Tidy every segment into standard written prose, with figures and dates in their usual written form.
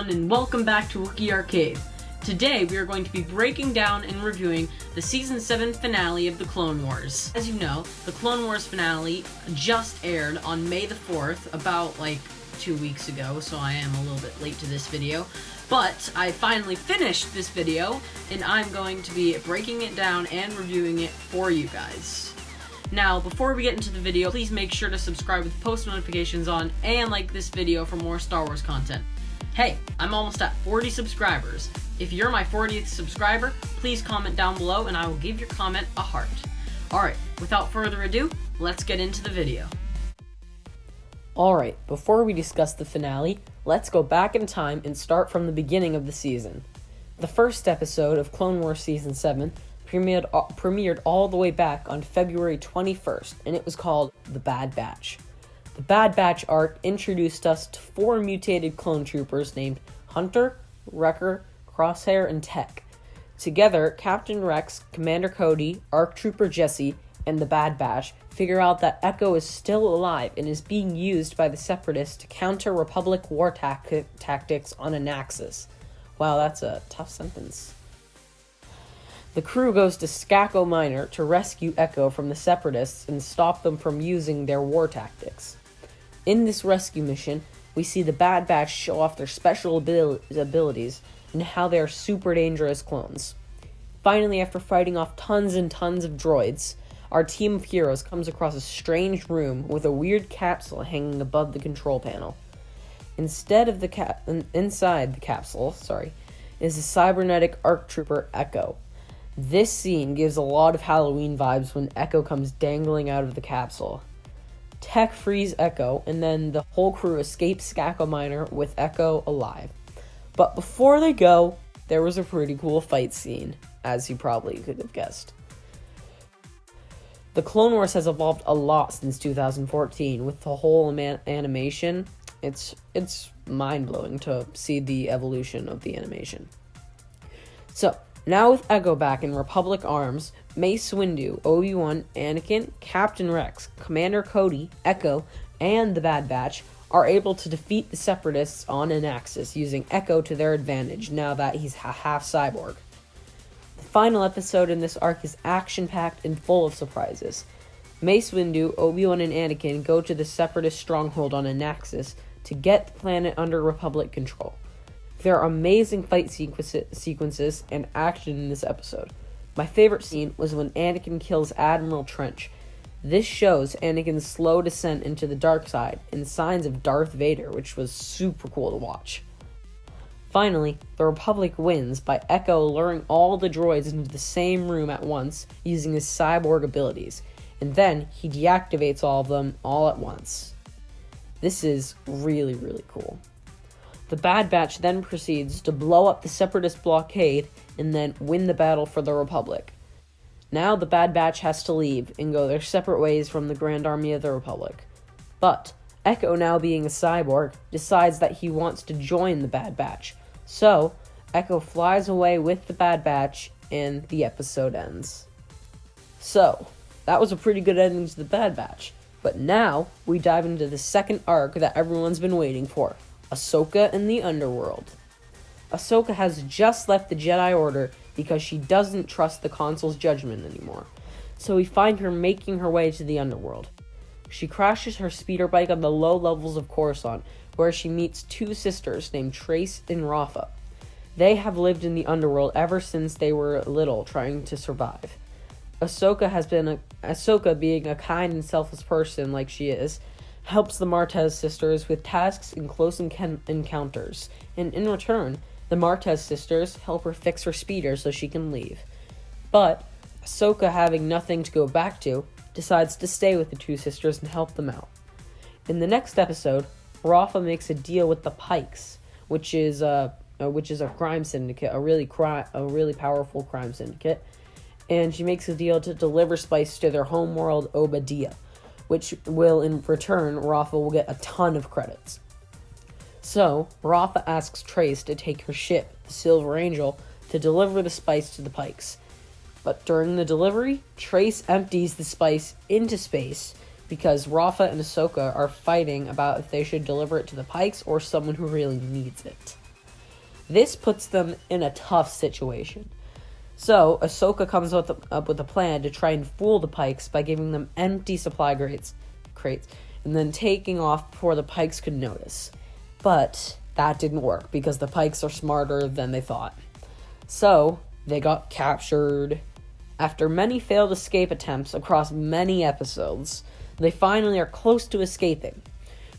everyone, and welcome back to Wookiee Arcade. Today we are going to be breaking down and reviewing the Season 7 finale of The Clone Wars. As you know, the Clone Wars finale just aired on May the 4th, about 2 weeks ago, so I am a little bit late to this video. But I finally finished this video, and I'm going to be breaking it down and reviewing it for you guys. Now, before we get into the video, please make sure to subscribe with post notifications on and like this video for more Star Wars content. Hey, I'm almost at 40 subscribers. If you're my 40th subscriber, please comment down below and I will give your comment a heart. Alright, without further ado, let's get into the video. Alright, before we discuss the finale, let's go back in time and start from the beginning of the season. The first episode of Clone Wars Season 7 premiered all the way back on February 21st, and it was called The Bad Batch. The Bad Batch arc introduced us to 4 mutated clone troopers named Hunter, Wrecker, Crosshair, and Tech. Together, Captain Rex, Commander Cody, ARC Trooper Jesse, and the Bad Batch figure out that Echo is still alive and is being used by the Separatists to counter Republic war tactics on Anaxis. Wow, that's a tough sentence. The crew goes to Skako Minor to rescue Echo from the Separatists and stop them from using their war tactics. In this rescue mission, we see the Bad Batch show off their special abilities and how they are super dangerous clones. Finally, after fighting off tons and tons of droids, our team of heroes comes across a strange room with a weird capsule hanging above the control panel. Inside the capsule, is a cybernetic ARC Trooper Echo. This scene gives a lot of Halloween vibes when Echo comes dangling out of the capsule. Tech frees Echo, and then the whole crew escapes Skako Minor with Echo alive. But before they go, there was a pretty cool fight scene, as you probably could have guessed. The Clone Wars has evolved a lot since 2014, with the whole animation. It's mind-blowing to see the evolution of the animation. So, now with Echo back in Republic arms, Mace Windu, Obi-Wan, Anakin, Captain Rex, Commander Cody, Echo, and the Bad Batch are able to defeat the Separatists on Anaxis using Echo to their advantage now that he's half cyborg. The final episode in this arc is action-packed and full of surprises. Mace Windu, Obi-Wan, and Anakin go to the Separatist stronghold on Anaxis to get the planet under Republic control. There are amazing fight sequences and action in this episode. My favorite scene was when Anakin kills Admiral Trench. This shows Anakin's slow descent into the dark side and signs of Darth Vader, which was super cool to watch. Finally, the Republic wins by Echo luring all the droids into the same room at once using his cyborg abilities, and then he deactivates all of them all at once. This is really, really cool. The Bad Batch then proceeds to blow up the Separatist blockade and then win the battle for the Republic. Now the Bad Batch has to leave and go their separate ways from the Grand Army of the Republic. But Echo, now being a cyborg, decides that he wants to join the Bad Batch. So, Echo flies away with the Bad Batch and the episode ends. So, that was a pretty good ending to the Bad Batch. But now, we dive into the second arc that everyone's been waiting for. Ahsoka in the Underworld. Ahsoka has just left the Jedi Order because she doesn't trust the Consul's judgment anymore. So we find her making her way to the Underworld. She crashes her speeder bike on the low levels of Coruscant, where she meets 2 sisters named Trace and Rafa. They have lived in the Underworld ever since they were little, trying to survive. Ahsoka, being a kind and selfless person like she is, helps the Martez sisters with tasks and close encounters, and in return, the Martez sisters help her fix her speeder so she can leave. But Ahsoka, having nothing to go back to, decides to stay with the 2 sisters and help them out. In the next episode, Rafa makes a deal with the Pikes, which is a crime syndicate, a really powerful crime syndicate, and she makes a deal to deliver spice to their homeworld, Obadiah, which will, in return, Rafa will get a ton of credits. So, Rafa asks Trace to take her ship, the Silver Angel, to deliver the spice to the Pikes. But during the delivery, Trace empties the spice into space because Rafa and Ahsoka are fighting about if they should deliver it to the Pikes or someone who really needs it. This puts them in a tough situation. So, Ahsoka comes up with a plan to try and fool the Pikes by giving them empty supply crates, and then taking off before the Pikes could notice. But that didn't work because the Pikes are smarter than they thought. So, they got captured. After many failed escape attempts across many episodes, they finally are close to escaping.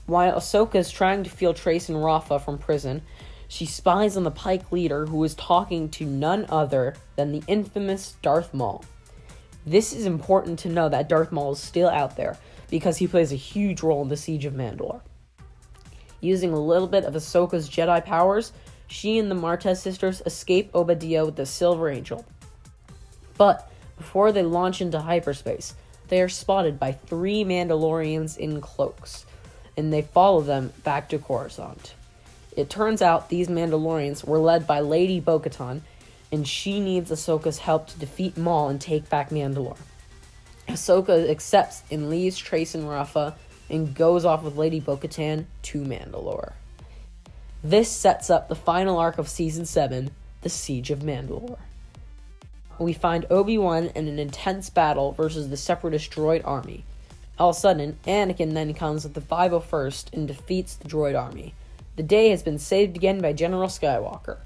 While Ahsoka is trying to steal Trace and Rafa from prison, she spies on the Pike leader, who is talking to none other than the infamous Darth Maul. This is important to know that Darth Maul is still out there, because he plays a huge role in the Siege of Mandalore. Using a little bit of Ahsoka's Jedi powers, she and the Martez sisters escape Obadiah with the Silver Angel. But before they launch into hyperspace, they are spotted by 3 Mandalorians in cloaks, and they follow them back to Coruscant. It turns out these Mandalorians were led by Lady Bo-Katan, and she needs Ahsoka's help to defeat Maul and take back Mandalore. Ahsoka accepts and leaves Trace and Rafa and goes off with Lady Bo-Katan to Mandalore. This sets up the final arc of Season 7, the Siege of Mandalore. We find Obi-Wan in an intense battle versus the Separatist droid army. All of a sudden, Anakin then comes with the 501st and defeats the droid army. The day has been saved again by General Skywalker.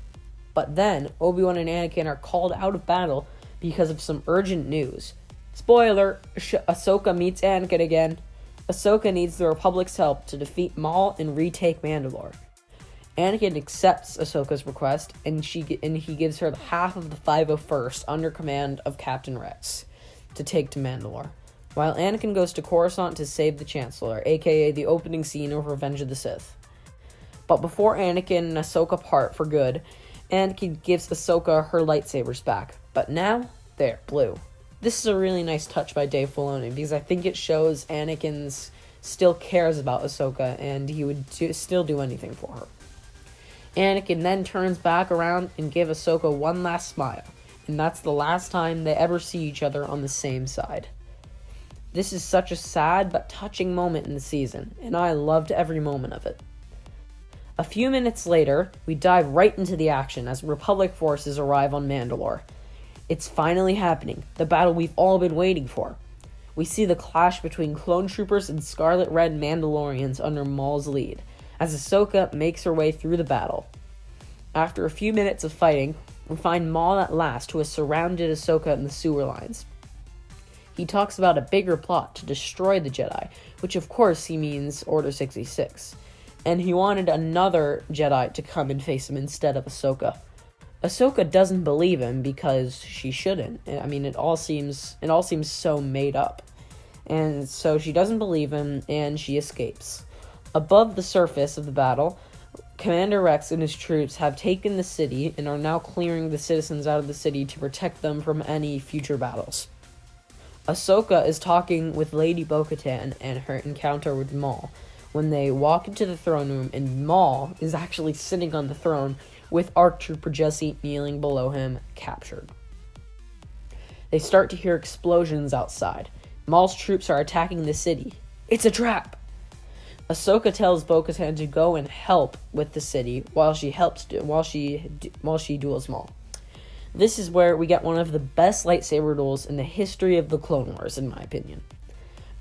But then, Obi-Wan and Anakin are called out of battle because of some urgent news. Spoiler, Ahsoka meets Anakin again. Ahsoka needs the Republic's help to defeat Maul and retake Mandalore. Anakin accepts Ahsoka's request, and he gives her half of the 501st under command of Captain Rex to take to Mandalore, while Anakin goes to Coruscant to save the Chancellor, aka the opening scene of Revenge of the Sith. But before Anakin and Ahsoka part for good, Anakin gives Ahsoka her lightsabers back. But now, they're blue. This is a really nice touch by Dave Filoni, because I think it shows Anakin still cares about Ahsoka, and he would still do anything for her. Anakin then turns back around and gives Ahsoka one last smile, and that's the last time they ever see each other on the same side. This is such a sad but touching moment in the season, and I loved every moment of it. A few minutes later, we dive right into the action as Republic forces arrive on Mandalore. It's finally happening, the battle we've all been waiting for. We see the clash between clone troopers and Scarlet Red Mandalorians under Maul's lead, as Ahsoka makes her way through the battle. After a few minutes of fighting, we find Maul at last, who has surrounded Ahsoka in the sewer lines. He talks about a bigger plot to destroy the Jedi, which of course he means Order 66. And he wanted another Jedi to come and face him instead of Ahsoka. Ahsoka doesn't believe him because she shouldn't. I mean, it all seems so made up. And so she doesn't believe him, and she escapes. Above the surface of the battle, Commander Rex and his troops have taken the city and are now clearing the citizens out of the city to protect them from any future battles. Ahsoka is talking with Lady Bo-Katan and her encounter with Maul, when they walk into the throne room, and Maul is actually sitting on the throne with ARC Trooper Jesse kneeling below him, captured. They start to hear explosions outside. Maul's troops are attacking the city. It's a trap! Ahsoka tells Bo-Katan to go and help with the city while she duels Maul. This is where we get one of the best lightsaber duels in the history of the Clone Wars, in my opinion.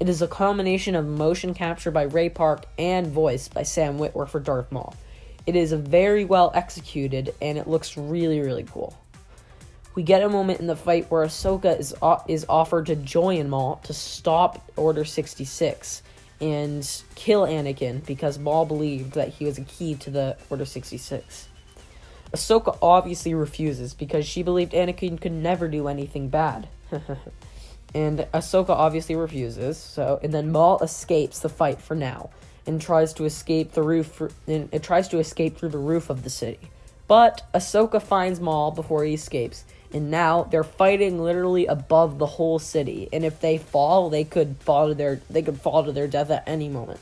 It is a combination of motion capture by Ray Park and voice by Sam Witwer for Darth Maul. It is very well executed, and it looks really, really cool. We get a moment in the fight where Ahsoka is offered to join Maul to stop Order 66 and kill Anakin because Maul believed that he was a key to the Order 66. Ahsoka obviously refuses because she believed Anakin could never do anything bad. And Ahsoka obviously refuses, and then Maul escapes the fight for now and tries to escape through the roof of the city. But Ahsoka finds Maul before he escapes, and now they're fighting literally above the whole city. And if they fall, they could fall to their death at any moment.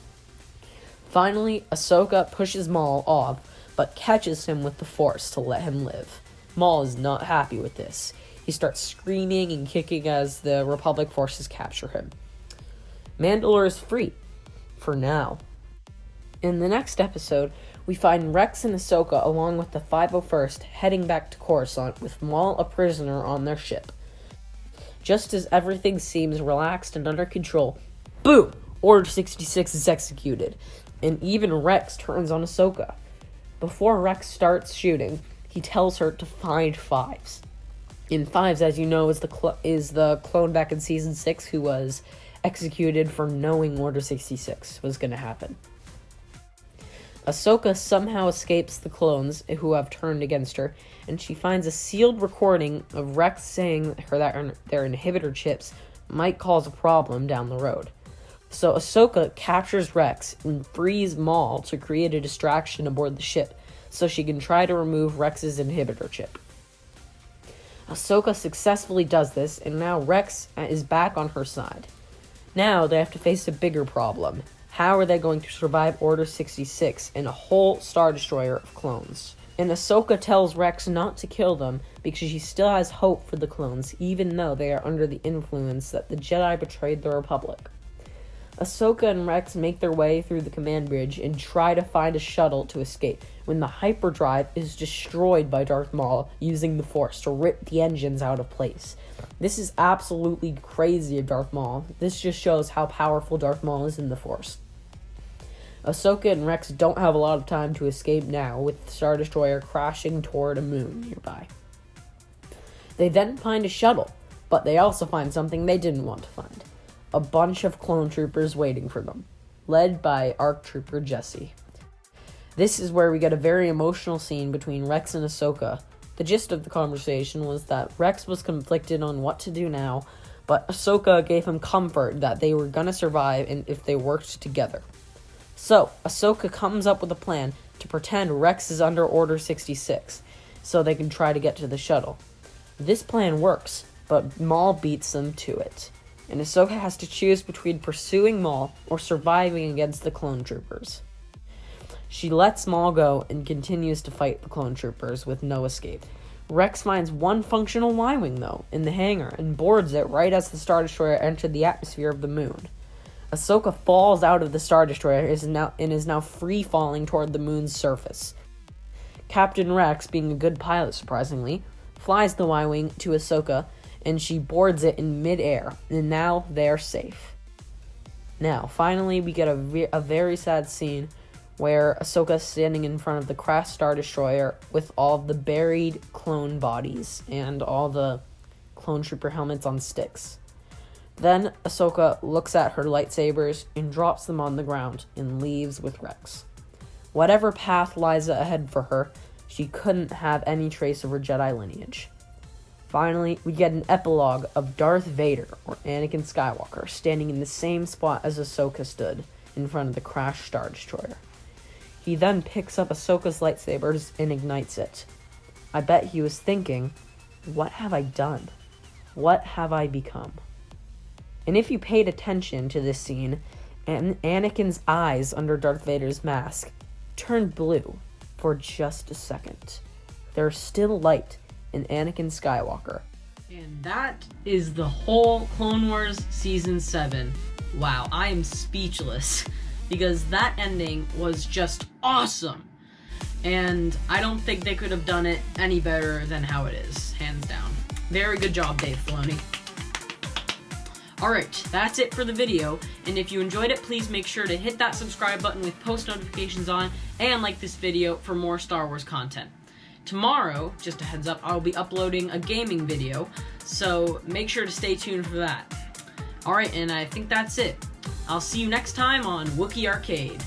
Finally, Ahsoka pushes Maul off, but catches him with the Force to let him live. Maul is not happy with this. He starts screaming and kicking as the Republic forces capture him. Mandalore is free. For now. In the next episode, We find Rex and Ahsoka along with the 501st heading back to Coruscant with Maul a prisoner on their ship. Just as everything seems relaxed and under control, boom! Order 66 is executed, and even Rex turns on Ahsoka. Before Rex starts shooting, he tells her to find Fives. In Fives, as you know, is the clone back in Season 6 who was executed for knowing Order 66 was going to happen. Ahsoka somehow escapes the clones who have turned against her, and she finds a sealed recording of Rex saying that their inhibitor chips might cause a problem down the road. So Ahsoka captures Rex and frees Maul to create a distraction aboard the ship so she can try to remove Rex's inhibitor chip. Ahsoka successfully does this, and now Rex is back on her side. Now they have to face a bigger problem. How are they going to survive Order 66 and a whole Star Destroyer of clones? And Ahsoka tells Rex not to kill them because she still has hope for the clones, even though they are under the influence that the Jedi betrayed the Republic. Ahsoka and Rex make their way through the command bridge and try to find a shuttle to escape when the hyperdrive is destroyed by Darth Maul using the Force to rip the engines out of place. This is absolutely crazy of Darth Maul. This just shows how powerful Darth Maul is in the Force. Ahsoka and Rex don't have a lot of time to escape now, with the Star Destroyer crashing toward a moon nearby. They then find a shuttle, but they also find something they didn't want to find. A bunch of clone troopers waiting for them, led by ARC Trooper Jesse. This is where we get a very emotional scene between Rex and Ahsoka. The gist of the conversation was that Rex was conflicted on what to do now, but Ahsoka gave him comfort that they were gonna survive and if they worked together. So, Ahsoka comes up with a plan to pretend Rex is under Order 66, so they can try to get to the shuttle. This plan works, but Maul beats them to it, and Ahsoka has to choose between pursuing Maul or surviving against the clone troopers. She lets Maul go and continues to fight the clone troopers with no escape. Rex finds one functional Y-wing, though, in the hangar and boards it right as the Star Destroyer entered the atmosphere of the moon. Ahsoka falls out of the Star Destroyer and is now free-falling toward the moon's surface. Captain Rex, being a good pilot surprisingly, flies the Y-wing to Ahsoka and she boards it in mid-air, and now they're safe. Now, finally, we get a very sad scene where Ahsoka is standing in front of the crashed Star Destroyer with all the buried clone bodies and all the clone trooper helmets on sticks. Then Ahsoka looks at her lightsabers and drops them on the ground and leaves with Rex. Whatever path lies ahead for her, she couldn't have any trace of her Jedi lineage. Finally, we get an epilogue of Darth Vader, or Anakin Skywalker, standing in the same spot as Ahsoka stood, in front of the crashed Star Destroyer. He then picks up Ahsoka's lightsabers and ignites it. I bet he was thinking, what have I done? What have I become? And if you paid attention to this scene, Anakin's eyes under Darth Vader's mask turned blue for just a second. There's still light in Anakin Skywalker. And that is the whole Clone Wars Season 7. Wow, I am speechless, because that ending was just awesome. And I don't think they could have done it any better than how it is, hands down. Very good job, Dave Filoni. Alright, that's it for the video, and if you enjoyed it, please make sure to hit that subscribe button with post notifications on, and like this video for more Star Wars content. Tomorrow, just a heads up, I'll be uploading a gaming video, so make sure to stay tuned for that. Alright, and I think that's it. I'll see you next time on Wookiee Arcade.